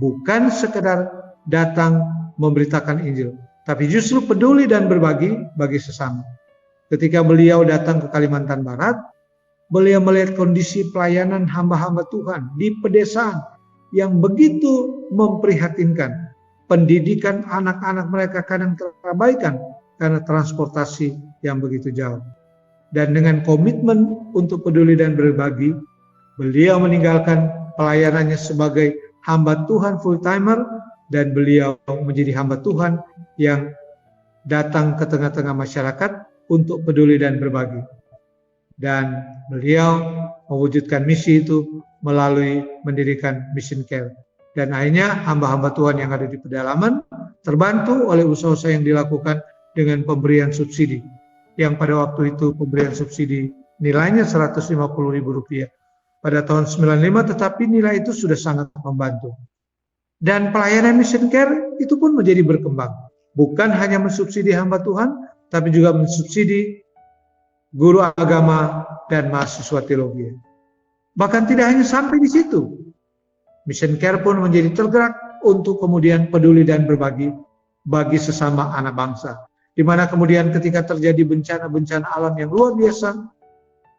bukan sekedar datang memberitakan Injil, tapi justru peduli dan berbagi bagi sesama. Ketika beliau datang ke Kalimantan Barat, beliau melihat kondisi pelayanan hamba-hamba Tuhan di pedesaan yang begitu memprihatinkan. Pendidikan anak-anak mereka kadang terabaikan karena transportasi yang begitu jauh. Dan dengan komitmen untuk peduli dan berbagi, beliau meninggalkan pelayanannya sebagai hamba Tuhan full-timer dan beliau menjadi hamba Tuhan yang datang ke tengah-tengah masyarakat untuk peduli dan berbagi. Dan beliau mewujudkan misi itu melalui mendirikan Mission Care. Dan akhirnya hamba-hamba Tuhan yang ada di pedalaman terbantu oleh usaha-usaha yang dilakukan dengan pemberian subsidi. Yang pada waktu itu pemberian subsidi nilainya Rp150.000 pada tahun 95, tetapi nilai itu sudah sangat membantu. Dan pelayanan Mission Care itu pun menjadi berkembang. Bukan hanya mensubsidi hamba Tuhan, tapi juga mensubsidi guru agama dan mahasiswa teologi. Bahkan tidak hanya sampai di situ. Mission Care pun menjadi tergerak untuk kemudian peduli dan berbagi bagi sesama anak bangsa. Di mana kemudian ketika terjadi bencana-bencana alam yang luar biasa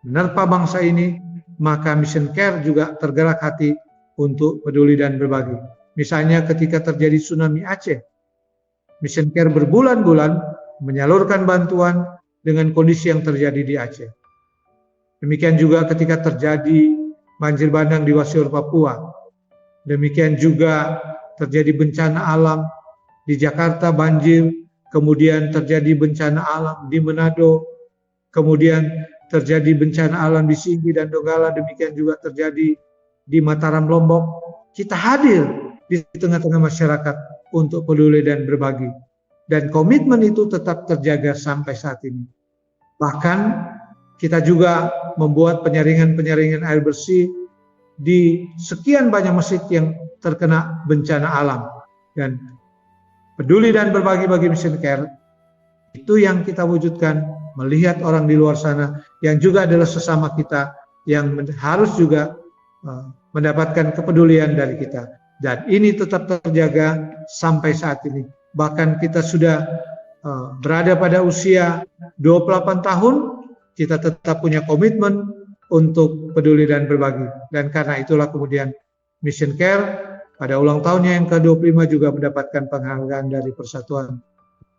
menerpa bangsa ini, maka Mission Care juga tergerak hati untuk peduli dan berbagi. Misalnya ketika terjadi tsunami Aceh, Mission Care berbulan-bulan menyalurkan bantuan dengan kondisi yang terjadi di Aceh. Demikian juga ketika terjadi banjir bandang di Wasior, Papua. Demikian juga terjadi bencana alam di Jakarta, banjir, kemudian terjadi bencana alam di Manado, kemudian terjadi bencana alam di Singgi dan Donggala, demikian juga terjadi di Mataram, Lombok. Kita hadir di tengah-tengah masyarakat untuk peduli dan berbagi. Dan komitmen itu tetap terjaga sampai saat ini. Bahkan kita juga membuat penyaringan air bersih di sekian banyak masjid yang terkena bencana alam. Dan peduli dan berbagi bagi Mission Care, itu yang kita wujudkan, melihat orang di luar sana yang juga adalah sesama kita, yang harus juga mendapatkan kepedulian dari kita. Dan ini tetap terjaga sampai saat ini. Bahkan kita sudah berada pada usia 28 tahun, kita tetap punya komitmen untuk peduli dan berbagi. Dan karena itulah kemudian Mission Care pada ulang tahunnya yang ke-25 juga mendapatkan penghargaan dari Persatuan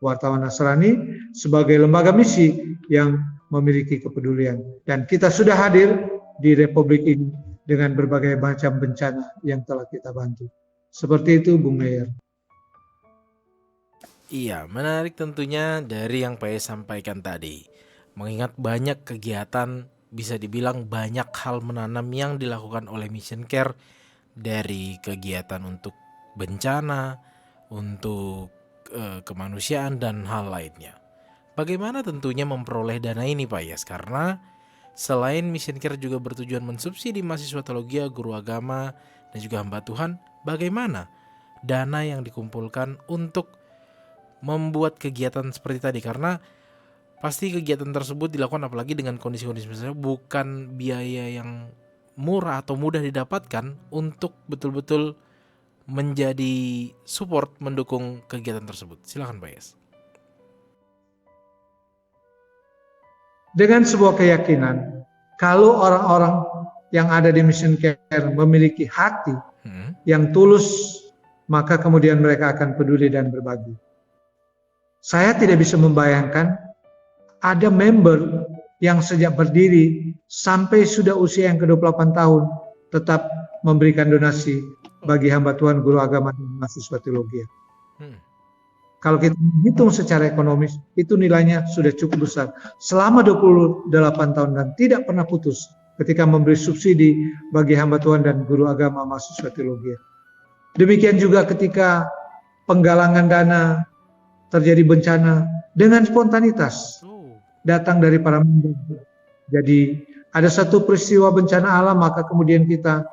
Wartawan Nasrani sebagai lembaga misi yang memiliki kepedulian. Dan kita sudah hadir di Republik ini dengan berbagai macam bencana yang telah kita bantu. Seperti itu, Bung Mayer. Iya, menarik tentunya dari yang Pak Yes sampaikan tadi. Mengingat banyak kegiatan, bisa dibilang banyak hal menanam yang dilakukan oleh Mission Care, dari kegiatan untuk bencana, untuk kemanusiaan dan hal lainnya. Bagaimana tentunya memperoleh dana ini Pak Yes? Karena selain Mission Care juga bertujuan mensubsidi mahasiswa teologi, guru agama, dan juga hamba Tuhan, bagaimana dana yang dikumpulkan untuk membuat kegiatan seperti tadi? Karena pasti kegiatan tersebut dilakukan apalagi dengan kondisi-kondisi misalnya bukan biaya yang murah atau mudah didapatkan untuk betul-betul menjadi support mendukung kegiatan tersebut. Silakan Pak Yes. Dengan sebuah keyakinan, kalau orang-orang yang ada di Mission Care memiliki hati Hmm. yang tulus, maka kemudian mereka akan peduli dan berbagi. Saya tidak bisa membayangkan ada member yang sejak berdiri sampai sudah usia yang ke-28 tahun tetap memberikan donasi bagi hamba Tuhan, guru agama, dan mahasiswa teologi. Hmm. Kalau kita hitung secara ekonomis, itu nilainya sudah cukup besar. Selama 28 tahun dan tidak pernah putus ketika memberi subsidi bagi hamba Tuhan dan guru agama mahasiswa teologi. Demikian juga ketika penggalangan dana terjadi bencana dengan spontanitas Oh. datang dari para member. Jadi ada satu peristiwa bencana alam, maka kemudian kita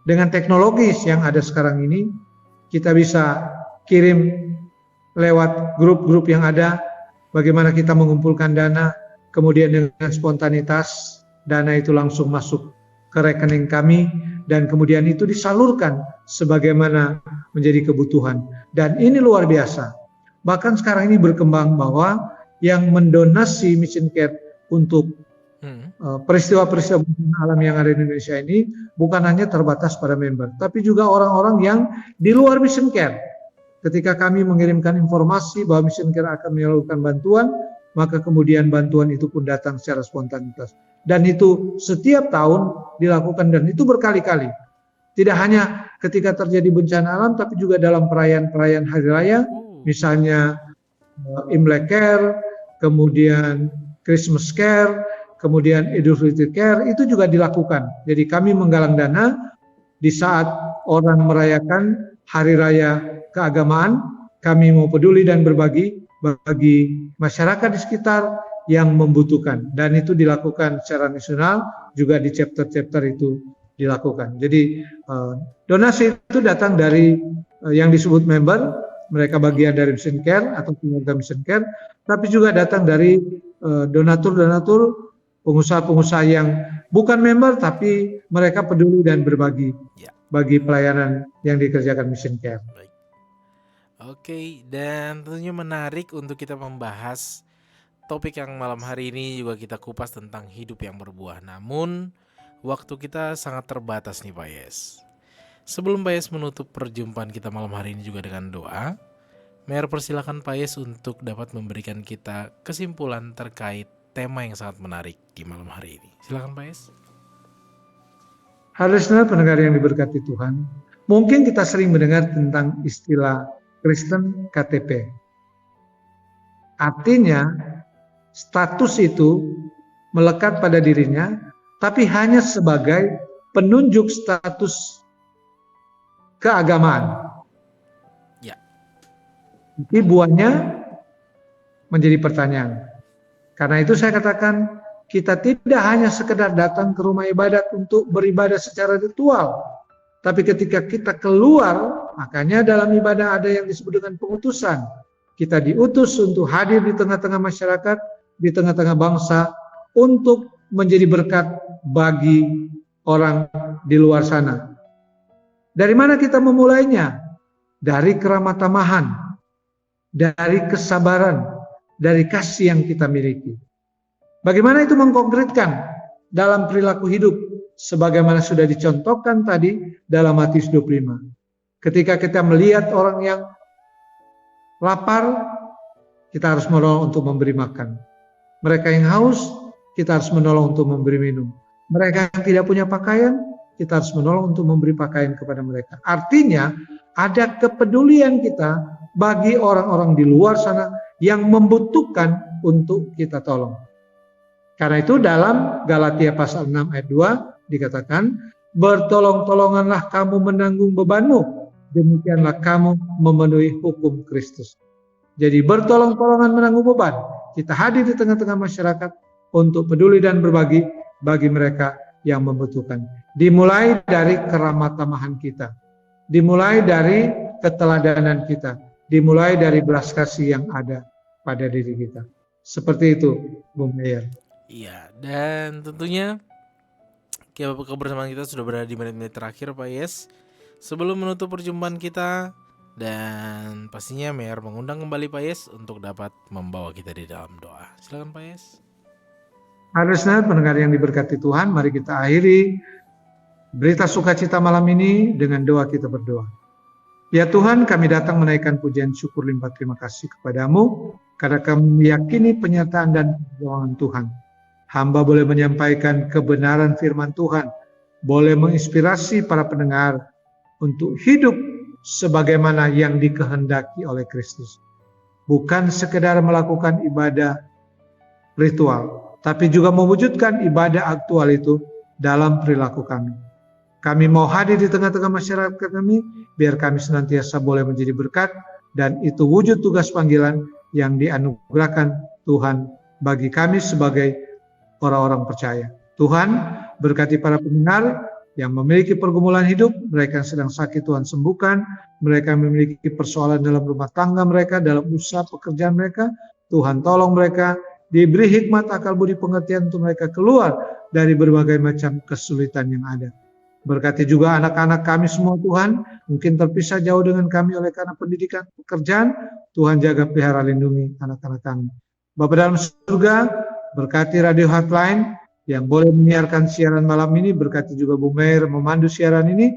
dengan teknologis yang ada sekarang ini, kita bisa kirim lewat grup-grup yang ada, bagaimana kita mengumpulkan dana, kemudian dengan spontanitas, dana itu langsung masuk ke rekening kami, dan kemudian itu disalurkan sebagaimana menjadi kebutuhan. Dan ini luar biasa. Bahkan sekarang ini berkembang bahwa yang mendonasi Mission Care untuk peristiwa-peristiwa bencana alam yang ada di Indonesia ini bukan hanya terbatas pada member, tapi juga orang-orang yang di luar Mission Care. Ketika kami mengirimkan informasi bahwa Mission Care akan menyalurkan bantuan, maka kemudian bantuan itu pun datang secara spontanitas. Dan itu setiap tahun dilakukan, dan itu berkali-kali. Tidak hanya ketika terjadi bencana alam, tapi juga dalam perayaan-perayaan hari raya, misalnya Imlek Care, kemudian Christmas Care, kemudian Idul Fitri Care, itu juga dilakukan. Jadi kami menggalang dana di saat orang merayakan hari raya keagamaan, kami mau peduli dan berbagi bagi masyarakat di sekitar yang membutuhkan, dan itu dilakukan secara nasional, juga di chapter-chapter itu dilakukan. Jadi donasi itu datang dari yang disebut member, mereka bagian dari Mission Care atau keluarga Mission Care, tapi juga datang dari donatur-donatur, pengusaha-pengusaha yang bukan member tapi mereka peduli dan berbagi bagi pelayanan yang dikerjakan Mission Care. Baik. Oke, dan tentunya menarik untuk kita membahas topik yang malam hari ini, juga kita kupas tentang hidup yang berbuah. Namun waktu kita sangat terbatas nih Pak Yes. Sebelum Pak Yes menutup perjumpaan kita malam hari ini juga dengan doa, Mer persilakan Pak Yes untuk dapat memberikan kita kesimpulan terkait tema yang sangat menarik di malam hari ini. Silakan Pak Yes. Harusnya pendengar yang diberkati Tuhan, mungkin kita sering mendengar tentang istilah Kristen KTP. Artinya status itu melekat pada dirinya, tapi hanya sebagai penunjuk status keagamaan. Ya. Tapi buahnya menjadi pertanyaan. Karena itu saya katakan, kita tidak hanya sekedar datang ke rumah ibadat untuk beribadah secara ritual, tapi ketika kita keluar, makanya dalam ibadah ada yang disebut dengan pengutusan. Kita diutus untuk hadir di tengah-tengah masyarakat, di tengah-tengah bangsa, untuk menjadi berkat bagi orang di luar sana. Dari mana kita memulainya? Dari keramah tamahan, dari kesabaran, dari kasih yang kita miliki. Bagaimana itu mengkonkretkan dalam perilaku hidup, sebagaimana sudah dicontohkan tadi dalam Matius 25. Ketika kita melihat orang yang lapar, kita harus menolong untuk memberi makan. Mereka yang haus, kita harus menolong untuk memberi minum. Mereka yang tidak punya pakaian, kita harus menolong untuk memberi pakaian kepada mereka. Artinya, ada kepedulian kita bagi orang-orang di luar sana yang membutuhkan untuk kita tolong. Karena itu dalam Galatia pasal 6 ayat 2 dikatakan, bertolong-tolonganlah kamu menanggung bebanmu, demikianlah kamu memenuhi hukum Kristus. Jadi bertolong-tolongan menanggung beban. Kita hadir di tengah-tengah masyarakat untuk peduli dan berbagi bagi mereka yang membutuhkan. Dimulai dari keramah tamahan kita, dimulai dari keteladanan kita, dimulai dari belas kasih yang ada pada diri kita. Seperti itu, Bung Meyer. Iya, dan tentunya kebersamaan kita sudah berada di menit-menit terakhir Pak Yes. Sebelum menutup perjumpaan kita, dan pastinya Meyer mengundang kembali Pak Yes untuk dapat membawa kita di dalam doa. Silakan Pak Yes. Harusnya pendengar yang diberkati Tuhan, mari kita akhiri berita sukacita malam ini dengan doa kita berdoa. Ya Tuhan, kami datang menaikkan pujian syukur limpah terima kasih kepadamu karena kami meyakini penyertaan dan pertolongan Tuhan. Hamba boleh menyampaikan kebenaran firman Tuhan, boleh menginspirasi para pendengar untuk hidup sebagaimana yang dikehendaki oleh Kristus. Bukan sekedar melakukan ibadah ritual, tapi juga mewujudkan ibadah aktual itu dalam perilaku kami. Kami mau hadir di tengah-tengah masyarakat kami, biar kami senantiasa boleh menjadi berkat, dan itu wujud tugas panggilan yang dianugerahkan Tuhan bagi kami sebagai orang-orang percaya. Tuhan, berkati para pendengar yang memiliki pergumulan hidup, mereka yang sedang sakit Tuhan sembuhkan, mereka yang memiliki persoalan dalam rumah tangga mereka, dalam usaha pekerjaan mereka, Tuhan tolong mereka, diberi hikmat, akal budi, pengertian untuk mereka keluar dari berbagai macam kesulitan yang ada. Berkati juga anak-anak kami semua Tuhan, mungkin terpisah jauh dengan kami oleh karena pendidikan, pekerjaan, Tuhan jaga pelihara lindungi anak-anak kami. Bapa dalam surga, berkati Radio Hotline yang boleh menyiarkan siaran malam ini, berkati juga Bu Meir memandu siaran ini,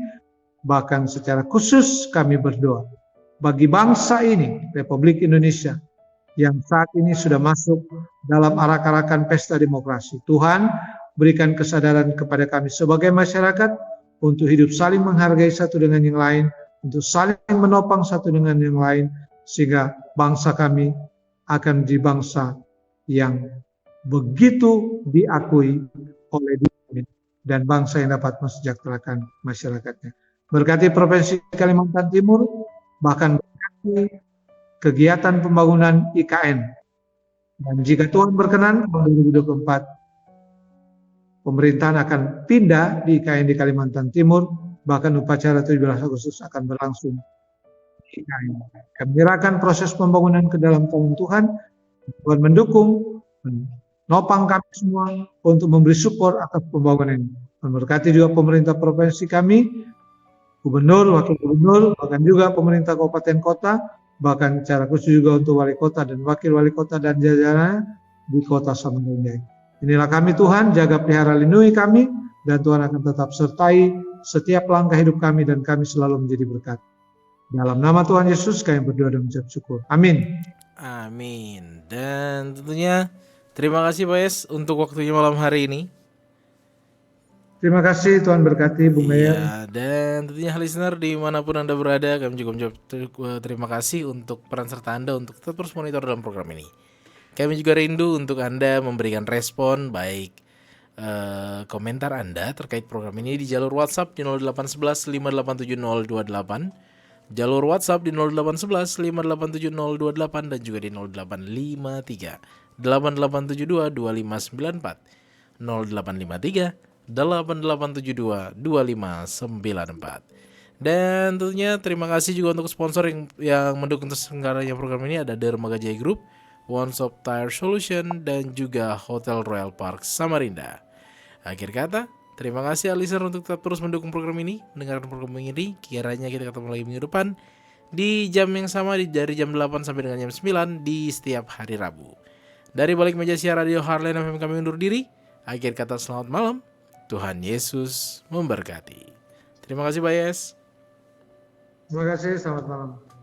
bahkan secara khusus kami berdoa bagi bangsa ini, Republik Indonesia, yang saat ini sudah masuk dalam arak-arakan pesta demokrasi. Tuhan, berikan kesadaran kepada kami sebagai masyarakat untuk hidup saling menghargai satu dengan yang lain, untuk saling menopang satu dengan yang lain, sehingga bangsa kami akan menjadi bangsa yang begitu diakui oleh dunia dan bangsa yang dapat mensejahterakan masyarakatnya. Berkati Provinsi Kalimantan Timur, bahkan berkati kegiatan pembangunan IKN. Dan jika Tuhan berkenan, tahun 2024 pemerintahan akan pindah di IKN di Kalimantan Timur, bahkan upacara 17 Agustus akan berlangsung di IKN. Kami menyerahkan proses pembangunan ke dalam tangan Tuhan, Tuhan mendukung, menopang kami semua untuk memberi support atas pembangunan ini. Memberkati juga pemerintah provinsi kami, gubernur, wakil gubernur, bahkan juga pemerintah kabupaten kota, bahkan secara khusus juga untuk wali kota dan wakil wali kota dan jajarannya di kota Samarinda. Inilah kami Tuhan, jaga pelihara lindungi kami, dan Tuhan akan tetap sertai setiap langkah hidup kami dan kami selalu menjadi berkat. Dalam nama Tuhan Yesus kami berdoa dan mengucap syukur. Amin. Amin. Dan tentunya terima kasih Pak Yes untuk waktunya malam hari ini. Terima kasih, Tuhan berkati Bu Meir. Ya, dan tentunya listener dimanapun Anda berada, kami juga mengucap terima kasih untuk peran serta Anda untuk tetap terus monitor dalam program ini. Kami juga rindu untuk Anda memberikan respon baik komentar Anda terkait program ini di jalur WhatsApp di 0811 5870228, jalur WhatsApp di 0811 5870228 dan juga di 0853 8872 2594 0853 8872 2594. Dan tentunya terima kasih juga untuk sponsor yang mendukung terselenggaranya program ini, ada Dermaga Jaya Group, One Stop Tire Solution, dan juga Hotel Royal Park Samarinda. Akhir kata, terima kasih listener untuk tetap terus mendukung program ini, mendengarkan program ini. Kiranya kita ketemu lagi minggu depan di jam yang sama, dari jam 8 sampai dengan jam 9 di setiap hari Rabu. Dari balik meja siar Radio Heartline FM kami undur diri. Akhir kata, selamat malam. Tuhan Yesus memberkati. Terima kasih Pak Yes. Terima kasih, selamat malam.